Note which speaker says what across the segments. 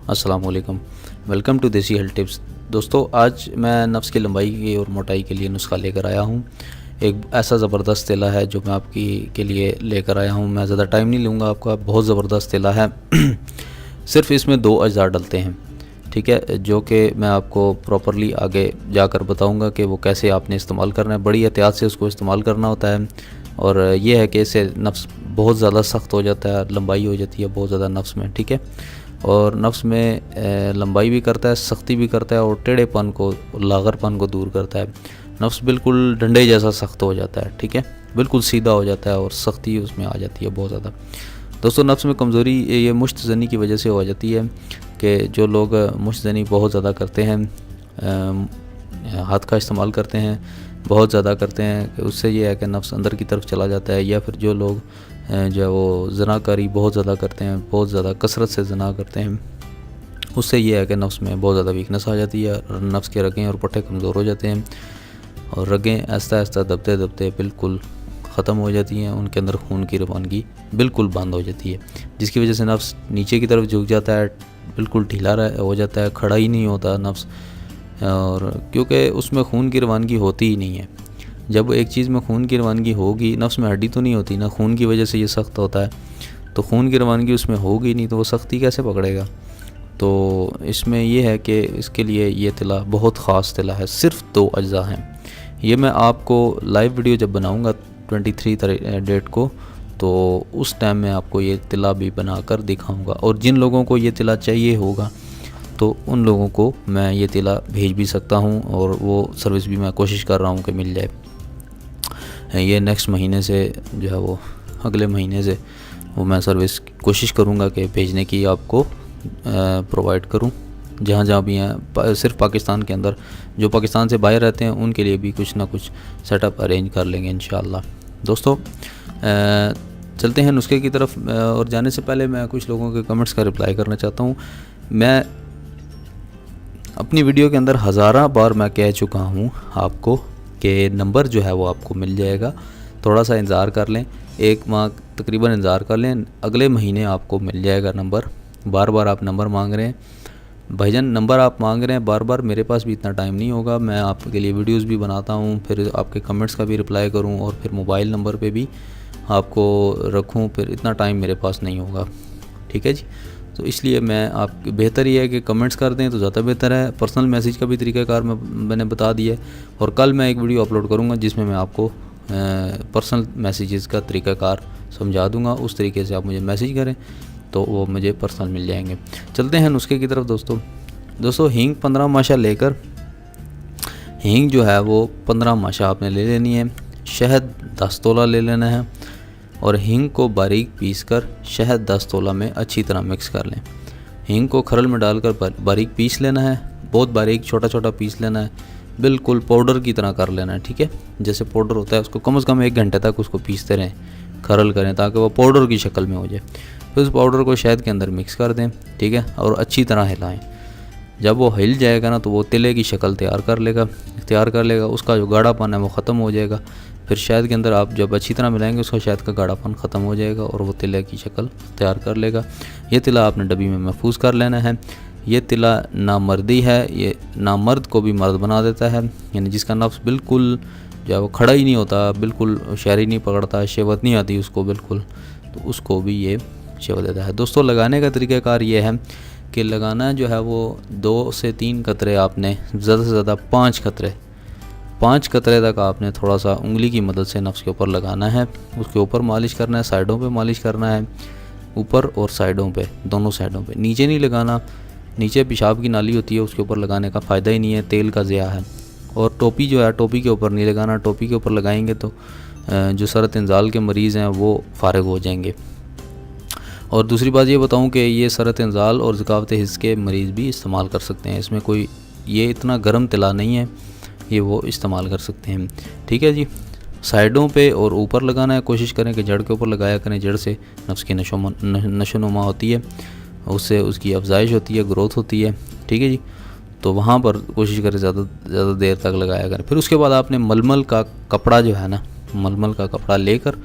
Speaker 1: अस्सलाम वालेकुम। Welcome to देसी हेल्थ टिप्स। दोस्तों, आज मैं नफ्स की लंबाई की और मोटाई के लिए नुस्खा लेकर आया हूँ। एक ऐसा ज़बरदस्त तिला है जो मैं आपकी के लिए लेकर आया हूँ। मैं ज़्यादा टाइम नहीं लूँगा आपका, बहुत ज़बरदस्त तिला है। सिर्फ इसमें 2 अज्जा डलते हैं, ठीक है, जो कि मैं आपको प्रॉपरली आगे जाकर बताऊँगा कि वो कैसे आपने इस्तेमाल करना है। बड़ी एहतियात से उसको इस्तेमाल करना होता है। और ये है कि इससे नफ्स बहुत ज़्यादा सख्त हो जाता है, लंबाई हो जाती है बहुत ज़्यादा नफ्स में, ठीक है। और नफ्स में लंबाई भी करता है, सख्ती भी करता है और टेढ़ेपन को, लागरपन को दूर करता है। नफ्स बिल्कुल डंडे जैसा सख्त हो जाता है, ठीक है, बिल्कुल सीधा हो जाता है और सख्ती उसमें आ जाती है बहुत ज़्यादा। दोस्तों, नफ्स में कमज़ोरी ये मुश्त ज़नी की वजह से हो जाती है कि जो लोग मुश्त ज़नी बहुत ज़्यादा करते हैं, हाथ का इस्तेमाल करते हैं, बहुत ज़्यादा करते हैं, कि उससे ये है कि नफ्स अंदर की तरफ चला जाता है। या फिर जो लोग जो है वो ज़नाकारी बहुत ज़्यादा करते हैं, बहुत ज़्यादा कसरत से ज़ना करते हैं, उससे ये है कि नफ्स में बहुत ज़्यादा वीकनेस आ जाती है, नफ्स के रगें और पट्टे कमज़ोर हो जाते हैं और रगें आहिस्ता आहिस्ता दबते दबते बिल्कुल ख़त्म हो जाती हैं। उनके अंदर खून की रवानगी बिल्कुल बंद हो जाती है, जिसकी वजह से नफ्स नीचे की तरफ झुक जाता है, बिल्कुल ढीला हो जाता है, खड़ा ही नहीं होता नफ्स। और क्योंकि उसमें खून की रवानगी होती ही नहीं है। जब एक चीज़ में खून की रवानगी होगी, नफ्स में हड्डी तो नहीं होती ना, खून की वजह से ये सख्त होता है, तो खून की रवानगी उसमें होगी नहीं तो वो सख्ती कैसे पकड़ेगा। तो इसमें ये है कि इसके लिए ये तिला बहुत ख़ास तिला है, सिर्फ 2 अज्जा हैं। ये मैं आपको लाइव वीडियो जब बनाऊँगा 23 डेट को, तो उस टाइम में आपको ये तिला भी बनाकर दिखाऊँगा। और जिन लोगों को ये तिला चाहिए होगा तो उन लोगों को मैं ये तिला भेज भी सकता हूँ, और वो सर्विस भी मैं कोशिश कर रहा हूँ कि मिल जाए। ये नेक्स्ट महीने से जो है वो अगले महीने से वो मैं सर्विस कोशिश करूँगा कि भेजने की आपको प्रोवाइड करूँ, जहाँ जहाँ भी हैं। सिर्फ पाकिस्तान के अंदर, जो पाकिस्तान से बाहर रहते हैं उनके लिए भी कुछ ना कुछ सेटअप अरेंज कर लेंगे इंशाल्लाह। दोस्तों, चलते हैं नुस्खे की तरफ। और जाने से पहले मैं कुछ लोगों के कमेंट्स का रिप्लाई करना चाहता हूँ। मैं अपनी वीडियो के अंदर हज़ारा बार मैं कह चुका हूँ आपको कि नंबर जो है वो आपको मिल जाएगा, थोड़ा सा इंतज़ार कर लें, 1 माह तकरीबन इंतज़ार कर लें, अगले महीने आपको मिल जाएगा नंबर। बार बार आप नंबर मांग रहे हैं भाईजान, नंबर आप मांग रहे हैं बार बार, मेरे पास भी इतना टाइम नहीं होगा। मैं आपके लिए वीडियोस भी बनाता हूँ, फिर आपके कमेंट्स का भी रिप्लाई करूँ और फिर मोबाइल नंबर पे भी आपको रखूँ, फिर इतना टाइम मेरे पास नहीं होगा, ठीक है जी। तो इसलिए मैं आप बेहतर ही है कि कमेंट्स कर दें तो ज़्यादा बेहतर है। पर्सनल मैसेज का भी तरीक़ाकार मैंने बता दिया है, और कल मैं एक वीडियो अपलोड करूँगा जिसमें मैं आपको पर्सनल मैसेजेस का तरीक़ाकार समझा दूँगा। उस तरीके से आप मुझे मैसेज करें तो वो मुझे पर्सनल मिल जाएंगे। चलते हैं नुस्खे की तरफ। दोस्तों, हींग 15 माशा लेकर, हींग जो है वो 15 माशा आपने ले लेनी है। शहद 10 तोला ले लेना है, और हींग को बारीक पीसकर शहद 10 तोला में अच्छी तरह मिक्स कर लें। हींग को खरल में डालकर बारीक पीस लेना है, बहुत बारीक छोटा छोटा पीस लेना है, बिल्कुल पाउडर की तरह कर लेना है, ठीक है। जैसे पाउडर होता है उसको कम से कम 1 घंटे तक उसको पीसते रहें, खरल करें ताकि वो पाउडर की शक्ल में हो जाए। फिर उस पाउडर को शहद के अंदर मिक्स कर दें, ठीक है, और अच्छी तरह हिलाएं। जब वो हिल जाएगा ना तो वो तिले की शक्ल तैयार कर लेगा, उसका जो गाढ़ापन है वो ख़त्म हो जाएगा। फिर शहद के अंदर आप जब अच्छी तरह मिलाएंगे उसका शहद का गाढ़ापन ख़त्म हो जाएगा और वो तिले की शक्ल तैयार कर लेगा। ये तिला आपने डब्बी में महफूज कर लेना है। ये तिला नामर्दी है, ये नामर्द को भी मर्द बना देता है, यानी जिसका नफ्स बिल्कुल जो है वो खड़ा ही नहीं होता, बिल्कुल शहरी नहीं पकड़ता, शहवत नहीं आती उसको बिल्कुल, तो उसको भी ये शहवत देता है। दोस्तों, लगाने का तरीक़ाकार ये है कि लगाना जो है वो 2 से 3 कतरे आपने, ज़्यादा से ज़्यादा 5 कतरे तक आपने थोड़ा सा उंगली की मदद से नफ्स के ऊपर लगाना है। उसके ऊपर मालिश करना है, साइडों पे मालिश करना है, ऊपर और साइडों पे, दोनों साइडों पे। नीचे नहीं लगाना, नीचे पेशाब की नाली होती है, उसके ऊपर लगाने का फ़ायदा ही नहीं है, तेल का ज़िया है। और टोपी जो है, टोपी के ऊपर नहीं लगाना, टोपी के ऊपर लगाएंगे तो जो सरत इंजाल के मरीज़ हैं वो फ़ारिग हो जाएंगे। और दूसरी बात ये बताऊं कि ये सरत इंजाल और ज़कावत हिस्स के मरीज़ भी इस्तेमाल कर सकते हैं, इसमें कोई ये इतना गर्म तिला नहीं है, ये वो इस्तेमाल कर सकते हैं, ठीक है जी। साइडों पे और ऊपर लगाना है, कोशिश करें कि जड़ के ऊपर लगाया करें, जड़ से नफ्स की नशोनुमा होती है, उससे उसकी अफजाइश होती है, ग्रोथ होती है, ठीक है जी। तो वहाँ पर कोशिश करें ज़्यादा देर तक लगाया करें। फिर उसके बाद आपने मलमल का कपड़ा जो है ना, मलमल का कपड़ा लेकर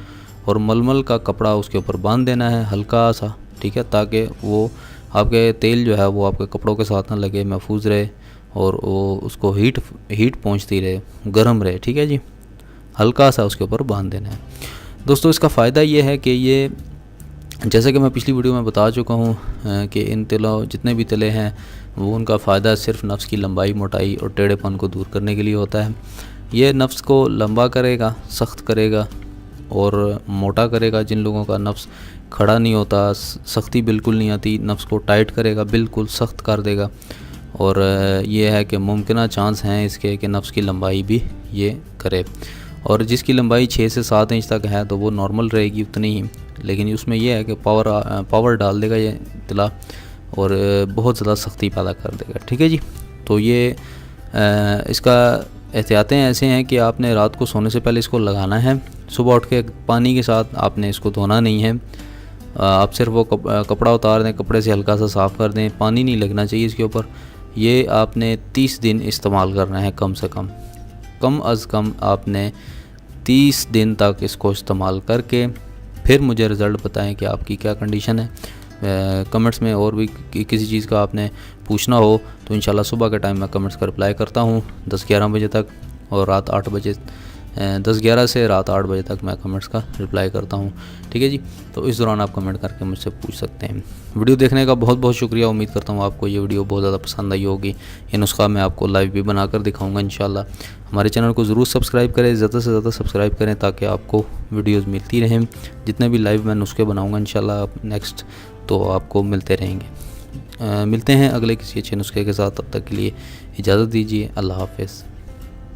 Speaker 1: और मलमल का कपड़ा उसके ऊपर बांध देना है हल्का सा, ठीक है, ताकि वो आपके तेल जो है वो आपके कपड़ों के साथ ना लगे, महफूज रहे और वो उसको हीट पहुंचती रहे, गर्म रहे। ठीक है जी, हल्का सा उसके ऊपर बांध देना है। दोस्तों इसका फ़ायदा ये है कि ये, जैसे कि मैं पिछली वीडियो में बता चुका हूँ कि इन तिलों जितने भी तिले हैं वो उनका फ़ायदा सिर्फ नफ्स की लंबाई, मोटाई और टेढ़ेपन को दूर करने के लिए होता है। ये नफ्स को लंबा करेगा, सख्त करेगा और मोटा करेगा। जिन लोगों का नफ्स खड़ा नहीं होता, सख्ती बिल्कुल नहीं आती, नफ्स को टाइट करेगा, बिल्कुल सख्त कर देगा। और ये है कि मुमकिन चांस हैं इसके कि नफ्स की लंबाई भी ये करे। और जिसकी लंबाई 6 से 7 इंच तक है तो वो नॉर्मल रहेगी उतनी ही, लेकिन उसमें यह है कि पावर डाल देगा ये तिला और बहुत ज़्यादा सख्ती पैदा कर देगा। ठीक है जी, तो ये इसका एहतियातें ऐसे हैं कि आपने रात को सोने से पहले इसको लगाना है। सुबह उठ के पानी के साथ आपने इसको धोना नहीं है, आप सिर्फ वो कपड़ा उतार दें, कपड़े से हल्का सा साफ़ कर दें, पानी नहीं लगना चाहिए इसके ऊपर। ये आपने 30 दिन इस्तेमाल करना है, कम से कम अज़ कम आपने 30 दिन तक इसको इस्तेमाल करके फिर मुझे रिज़ल्ट बताएं कि आपकी क्या कंडीशन है। कमेंट्स में और भी किसी चीज़ का आपने पूछना हो तो इंशाल्लाह सुबह के टाइम मैं कमेंट्स का रिप्लाई करता हूँ 10-11 बजे तक, और रात 8 बजे 10-11 से रात 8 बजे तक मैं कमेंट्स का रिप्लाई करता हूँ। ठीक है जी, तो इस दौरान आप कमेंट करके मुझसे पूछ सकते हैं। वीडियो देखने का बहुत बहुत शुक्रिया। उम्मीद करता हूँ आपको ये वीडियो बहुत ज़्यादा पसंद आई होगी। ये नुस्खा मैं आपको लाइव भी बनाकर दिखाऊंगा इंशाल्लाह। हमारे चैनल को ज़रूर सब्सक्राइब करें, ज़्यादा से ज़्यादा सब्सक्राइब करें ताकि आपको वीडियोज़ मिलती रहें। जितने भी लाइव मैं नुस्खे बनाऊँगा इंशाल्लाह नेक्स्ट तो आपको मिलते रहेंगे। मिलते हैं अगले किसी अच्छे नुस्खे के साथ, तब तक के लिए इजाज़त दीजिए। अल्लाह हाफ़िज़।